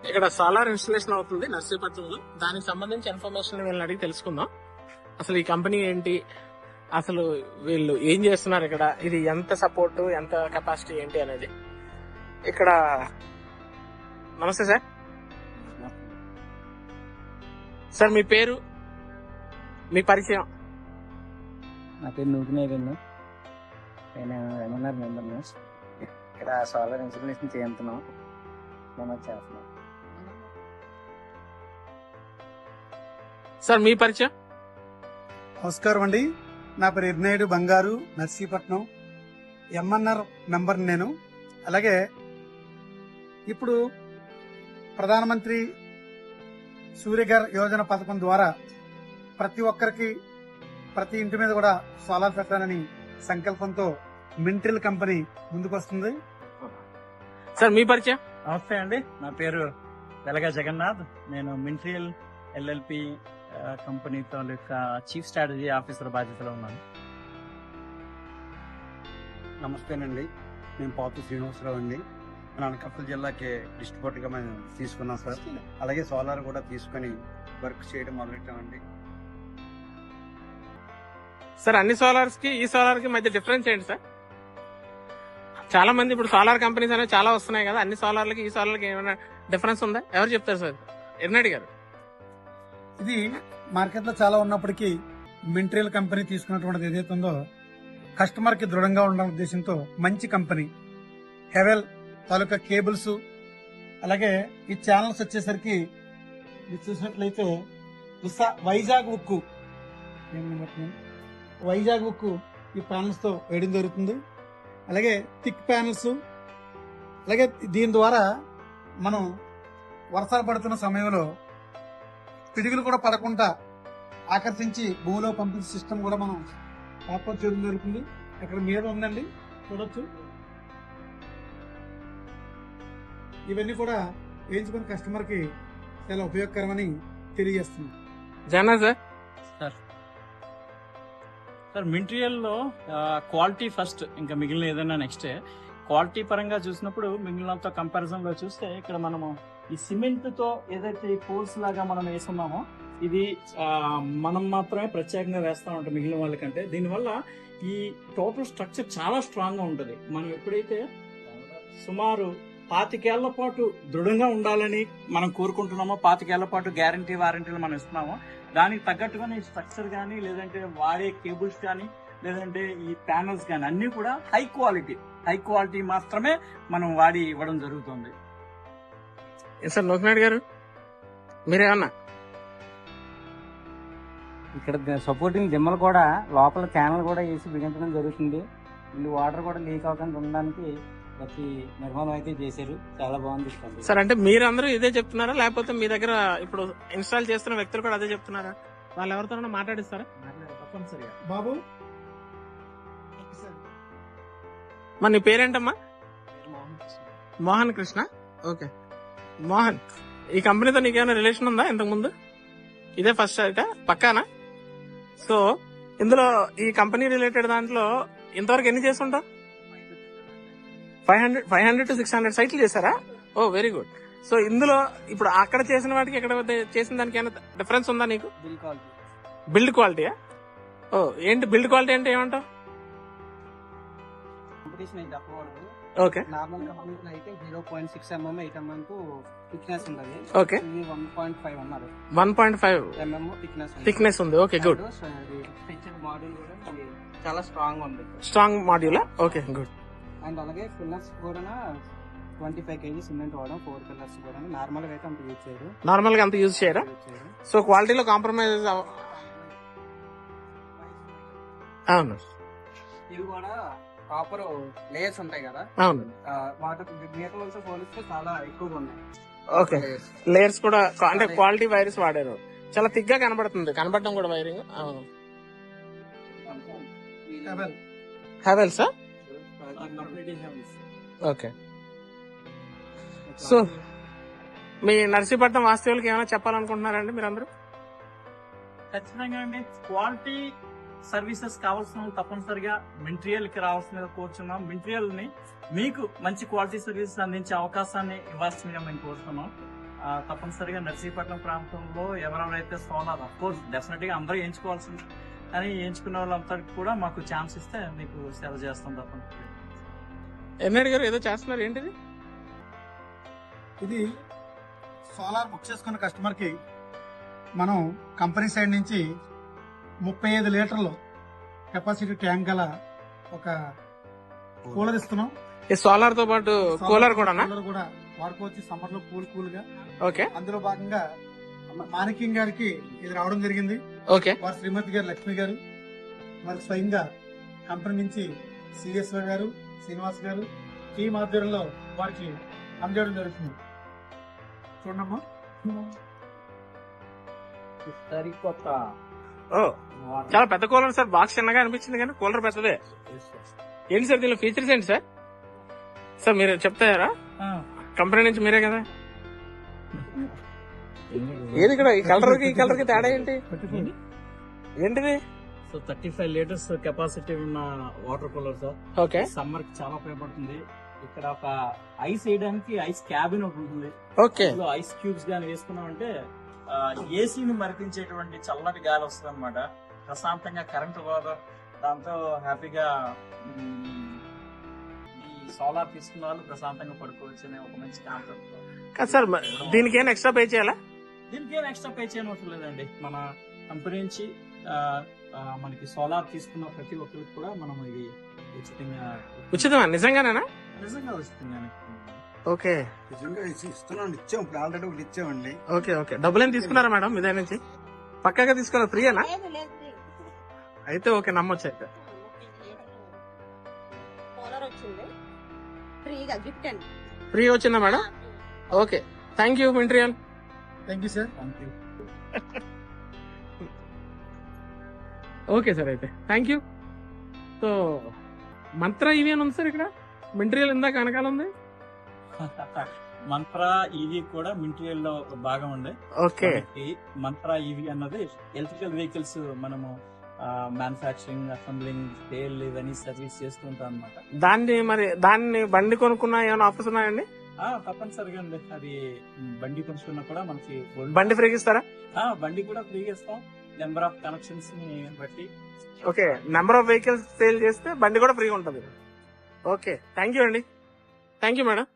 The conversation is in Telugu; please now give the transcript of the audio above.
ఇక్కడ సోలార్ ఇన్స్టలేషన్ అవుతుంది నర్సీపట్నంలో. దానికి సంబంధించి ఇన్ఫర్మేషన్ వీళ్ళని అడిగి తెలుసుకుందాం. అసలు ఈ కంపెనీ ఏంటి, అసలు వీళ్ళు ఏం చేస్తున్నారు ఇక్కడ, ఇది ఎంత సపోర్ట్, ఎంత కెపాసిటీ ఏంటి అనేది. ఇక్కడ నమస్తే సార్. సార్ మీ పేరు, మీ పరిచయం? నా పేరు నూకినేదండి. నేను ఎంఎన్ఆర్ మెంబర్ని. ఇక్కడ సోలార్ ఇన్స్టాలేషన్ చేస్తున్నాం, మేము చేస్తున్నాం. సార్ మీ పరిచయం? నమస్కారం అండి, నా పేరు ఇర్నాయుడు బంగారు, నర్సీపట్నం, ఎంఎన్ఆర్ మెంబర్ నేను. అలాగే ఇప్పుడు ప్రధానమంత్రి సూర్యఘర్ యోజన పథకం ద్వారా ప్రతి ఒక్కరికి ప్రతి ఇంటి మీద కూడా సోలార్ పెట్టాలని సంకల్పంతో మింట్రిల్ కంపెనీ ముందుకొస్తుంది. సార్ మీ పరిచయం? నమస్తే అండి, నా పేరు వెలగా జగన్నాథ్. నేను మింట్రియల్ ఎల్ఎల్పి కంపెనీ తాలూకా చీఫ్ స్ట్రాటజీ ఆఫీసర్ బాధ్యతలో ఉన్నాను. నమస్తేనండి, నేను పాతు శ్రీనివాసరావు అండి. మన అనకాపల్లి జిల్లాకి డిస్ట్రిబ్యూటర్ గా మేము తీసుకున్నాం సార్. అలాగే సోలార్ కూడా తీసుకుని వర్క్ చేయడం మొదలెట్టామండి. సార్ అన్ని సోలార్స్ కి ఈ సోలార్ కి మధ్య డిఫరెన్స్ ఏంటి సార్? చాలా మంది ఇప్పుడు సోలార్ కంపెనీస్ అనేవి చాలా వస్తున్నాయి కదా, అన్ని సోలార్లకి ఈ సోలార్కి ఏమైనా డిఫరెన్స్ ఉందా? ఎవరు చెప్తారు సార్? ఎర్నాయుడు గారు. ఇది మార్కెట్ లో చాలా ఉన్నప్పటికీ మింట్రియల్ కంపెనీ తీసుకున్నటువంటిది ఏదైతే ఉందో కస్టమర్ కి దృఢంగా ఉండాలనే ఉద్దేశంతో మంచి కంపెనీ. హెవెల్ తాలూకా కేబుల్స్, అలాగే ఈ ఛానల్స్ వచ్చేసరికి ఇది చూసినట్లయితే వైజాగ్ ఉక్కు ఈ ప్యానల్స్ తో వేయడం జరుగుతుంది. అలాగే థిక్ ప్యానల్స్, అలాగే దీని ద్వారా మనం వర్షాలు పడుతున్న సమయంలో పిడుగులు కూడా పడకుండా ఆకర్షించి భూమిలో పంపించే సిస్టమ్ కూడా మనం ఏర్పాటు చేయడం జరుగుతుంది. ఇక్కడ మీద ఉందండి, చూడొచ్చు. ఇవన్నీ కూడా వేయించుకుని కస్టమర్ కి చాలా ఉపయోగకరమని తెలియజేస్తుంది. జనా సార్? సార్ మింట్రియల్లో క్వాలిటీ ఫస్ట్, ఇంకా మిగిలిన ఏదైనా నెక్స్ట్. క్వాలిటీ పరంగా చూసినప్పుడు మిగిలినంత కంపారిజన్ లో చూస్తే ఇక్కడ మనము ఈ సిమెంట్ తో ఏదైతే ఈ పోల్స్ లాగా మనం వేస్తున్నామో ఇది మనం మాత్రమే ప్రత్యేకంగా వేస్తా ఉంటాం మిగిలిన వాళ్ళకంటే. దీనివల్ల ఈ టోటల్ స్ట్రక్చర్ చాలా స్ట్రాంగ్ గా ఉంటుంది. మనం ఎప్పుడైతే సుమారు 25 ఏళ్ల పాటు దృఢంగా ఉండాలని మనం కోరుకుంటున్నామో, 25 ఏళ్ల పాటు గ్యారంటీ వారంటీలు మనం ఇస్తున్నామో, దానికి తగ్గట్టుగానే ఈ స్ట్రక్చర్ కానీ, లేదంటే వాడే కేబుల్స్ కానీ, లేదంటే ఈ ప్యానల్స్ కానీ అన్ని కూడా హై క్వాలిటీ మాత్రమే మనం వాడి ఇవ్వడం జరుగుతుంది. సార్ నూకినాయుడు గారు మీరేమన్నా? ఇక్కడ సపోర్టింగ్ దిమ్మలు కూడా లోపల ఛానల్ కూడా వేసి బిగించడం జరుగుతుంది. వీళ్ళు వాటర్ కూడా లీక్ అవ్వకుండా ఉండడానికి ప్రతి నిర్మాణం అయితే చేశారు. చాలా బాగుంది సార్. అంటే మీరందరూ ఇదే చెప్తున్నారా, లేకపోతే మీ దగ్గర ఇప్పుడు ఇన్స్టాల్ చేస్తున్న వ్యక్తులు కూడా అదే చెప్తున్నారా? వాళ్ళు ఎవరితో మాట్లాడిస్తారా? తప్పనిసరిగా. బాబు, మరి నీ పేరేంటమ్మా? మోహన్ కృష్ణ. ఓకే మోహన్, ఈ కంపెనీతో నీకేమైనా రిలేషన్ ఉందా ఇంతకు ముందు? ఇదే ఫస్ట్ అయితే పక్కానా? సో ఇందులో ఈ కంపెనీ రిలేటెడ్ దాంట్లో ఇంతవరకు ఎన్ని చేస్తుంటావు? 500 to 600 సైట్లు చేశారా? ఓ వెరీ గుడ్. సో ఇందులో ఇప్పుడు అక్కడ చేసిన వాటికి ఇక్కడ చేసిన దానికి ఏమైనా డిఫరెన్స్ ఉందా నీకు? బిల్డ్ క్వాలిటీయా? ఓ ఏంటి బిల్డ్ క్వాలిటీ అంటే ఏమంటావు? ఓకే, నార్మల్ కంపెనీలో అయితే 0.6 mm 8 mm థిక్నెస్ ఉంటుంది. ఓకే, 1.5 ఉన్నారు. 1.5 mm థిక్నెస్ ఉంది. Okay good. మాడ్యూల్ కూడా చాలా స్ట్రాంగ్ ఉంది. స్ట్రాంగ్ మాడ్యూలా? Okay good. అండ్ అలాగే పిల్లర్స్ కూడా 25 kg సిమెంట్ వాడడం. 4 పిల్లర్స్ కూడా నార్మల్ గా అయితే అంత యూజ్ చేయరు. నార్మల్ గా అంత యూజ్ చేయరా? సో క్వాలిటీలో కాంప్రమైజ్ అవును. ఇవి కూడా కాపర్ లేయర్స్ ఉంటాయి కదా, అవును. వాటర్ మీటర్లతో పోలిస్తే చాలా ఎక్కువగా ఉన్నాయి. ఓకే, లేయర్స్ కూడా అంటే క్వాలిటీ వైర్స్ వాడారు. చాలా థిక్ గా కనబడటం కూడా వైరింగ్. అవును. హెవెల్సా? ఓకే. సో మీ నర్సీపట్నం వాస్తవులకి ఏమైనా చెప్పాలనుకుంటున్నారండి మీరందరూ? ఖచ్చితంగా అండి, క్వాలిటీ సర్వీసెస్ కావాల్సిన వాళ్ళు తప్పనిసరిగా మింట్రియల్ కి రావాల్సిందిగా కోరుచున్నాం. మింట్రియల్ ని మీకు మంచి క్వాలిటీ సర్వీసెస్ అందించే అవకాశాన్ని ఇవ్వాల్సిందిగా మేము కోరుతున్నాం. తప్పనిసరిగా నర్సీపట్నం ప్రాంతంలో ఎవరెవరైతే సోలార్ అఫ్ కోర్స్ డెఫినెట్ గా అందరూ ఎంచుకోవాల్సింది, కానీ ఎంచుకున్న వాళ్ళందరికీ కూడా మాకు ఛాన్స్ ఇస్తే మీకు సేవ చేస్తాం తప్పనిసరిగా. ఎన్నడి గారు ఏదో చేస్తున్నారు, ఏంటిది? ఇది సోలార్ బుక్ చేసుకున్న కస్టమర్ కి మనం కంపెనీ సైడ్ నుంచి 35 లీటర్లు కెపాసిటీ ట్యాంక్ గల ఒక కూలర్ ఇస్తున్నాం. ఈ సోలార్ తో పాటు కూలర్ కూడా కూలర్ కూడా వాడుకోవచ్చు సమ్మర్ లో కూల్ గా. ఓకే, అందులో భాగంగా మాణిక్యం గారికి ఇది రావడం జరిగింది. ఓకే. వారి శ్రీమతి గారు లక్ష్మి గారు, మరి స్వయంగా కంపెనీ నుంచి సిఎస్ఆర్ గారు, శ్రీనివాస్ గారు టీం ఆధ్వర్యంలో వారికి అందజేయడం జరుగుతుంది. చూడమ్మా. సరికొత్త ఓ, చాలా పెద్ద కూలర్ సార్. బాక్స్ చిన్నగా అనిపించింది కానీ కూలర్ పెద్దదే. ఏంటి సార్ దీనిలో ఫీచర్స్ ఏంటి సార్? సార్ మీరు చెప్తారా? కంపెనీ నుంచి మీరే కదా. ఏది ఇక్కడ ఈ కలర్ కి తేడా ఏంటి? ఏంటిది? సో 35 లీటర్స్ కెపాసిటీ ఉన్న water cooler sir. Okay, summer కి చాలా ఉపయోగపడుతుంది. ఇక్కడ ఒక ఐస్ వేయడానికి ఐస్ క్యాబిన్ ఒకటి ఉంటుంది. ఓకే. ఐస్ క్యూబ్స్ గానీ వేసుకున్నామంటే ఏసీని మరిపించేటువంటి చల్లటి గాలి వస్తుంది అనమాట. ప్రశాంతంగా కరెంటు పోదు. దాంతో హ్యాపీగా ఈ సోలార్ తీసుకున్న వాళ్ళు ప్రశాంతంగా పడుకోవచ్చు అనే ఒక మంచి కాన్సెప్ట్. కాదు సార్, దీనికి ఏమైనా ఎక్స్ట్రా పే చేయాలా? దీనికి ఏం ఎక్స్ట్రా పే చేయని అవసరం లేదండి. మన కంపెనీ నుంచి మనకి సోలార్ తీసుకున్న ప్రతి ఒక్కరికి కూడా మనం ఇది ఉచితమా? నిజంగానేనా? నిజంగా ఉచితంగానే. ఓకే, నిజంగా ఇస్తున్నాం, ఇచ్చాం. ఇప్పుడు ఆల్రెడీ ఒకటి ఇచ్చామండి. Okay, okay. డబ్బులు ఏం తీసుకున్నారా మేడం మీ దగ్గర నుంచి? పక్కాగా తీసుకున్నారు? ఫ్రీయేనా? అయితే ఓకే, నమ్మొచ్చు. అయితే ఫ్రీ వచ్చిందా మేడం? ఓకే, థ్యాంక్ యూ మింట్రియల్. Thank you sir. Thank you. Okay sir, అయితే థ్యాంక్ యూ. సో మంత్ర ఇవి అని ఉంది సార్ ఇక్కడ. మింట్రియల్ ఇందాక వెనకాల ఉంది. మంత్రా ఈవీ కూడా మింట్రియల్ లో ఒక భాగం ఉంది. ఓకే. మంత్రా ఈవీ అన్నది ఎలక్ట్రికల్ వెహికల్స్ మనము మ్యానుఫాక్చరింగ్, అసెంబ్లింగ్, సేల్ ఇవన్నీ సర్వీస్ చేస్తూ ఉంటాం అనమాట. దాన్ని బండి కొనుక్కున్నా ఏమైనా ఆఫర్స్ ఉన్నాయండి? తప్పనిసరిగా అండి. అది బండి కొనుక్కున్నా కూడా మనకి బండి ఫ్రీగా ఇస్తారా? బండి కూడా ఫ్రీగా ఇస్తాం, నెంబర్ ఆఫ్ కనెక్షన్స్ ని బట్టి. Okay, number of vehicles sale చేస్తే బండి కూడా ఫ్రీగా ఉంటుంది. ఓకే, థ్యాంక్ యూ అండి. Thank you madam.